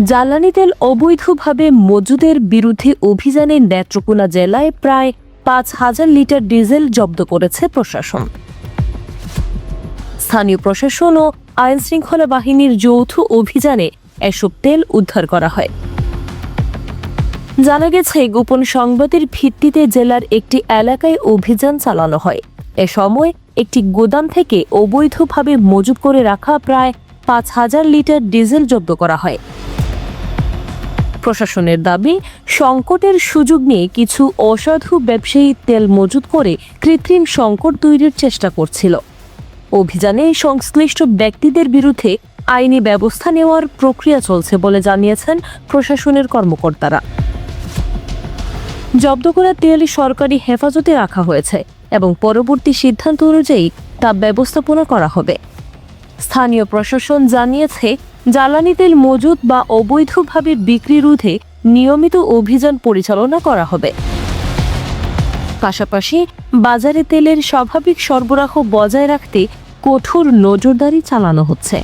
জ্বালানি তেল অবৈধভাবে মজুদের বিরুদ্ধে অভিযানে নেত্রকোনা জেলায় প্রায় ৫,০০০ লিটার ডিজেল জব্দ করেছে প্রশাসন। স্থানীয় প্রশাসন ও আইনশৃঙ্খলা বাহিনীর যৌথ অভিযানে এসব তেল উদ্ধার করা হয়। জানা গেছে, গোপন সংবাদের ভিত্তিতে জেলার একটি এলাকায় অভিযান চালানো হয়। এ সময় একটি গোদাম থেকে অবৈধভাবে মজুত করে রাখা প্রায় ৫,০০০ লিটার ডিজেল জব্দ করা হয়। প্রশাসনের দাবি, সংকটের সুযোগ নিয়ে কিছু অসাধু ব্যবসায়ী তেল মজুত করে কৃত্রিম সংকট তৈরির চেষ্টা করছিল। অভিযানে সংশ্লিষ্ট ব্যক্তিদের বিরুদ্ধে আইনি ব্যবস্থা নেওয়ার প্রক্রিয়া চলছে বলে জানিয়েছেন প্রশাসনের কর্মকর্তারা। জব্দ করা তেল সরকারি হেফাজতে রাখা হয়েছে এবং পরবর্তী সিদ্ধান্ত অনুযায়ী তা ব্যবস্থাপনা করা হবে। স্থানীয় প্রশাসন জানিয়েছে, জ্বালানি তেল মজুত বা অবৈধভাবে বিক্রি রোধে নিয়মিত অভিযান পরিচালনা করা হবে। পাশাপাশি বাজারে তেলের স্বাভাবিক সরবরাহ বজায় রাখতে কঠোর নজরদারি চালানো হচ্ছে।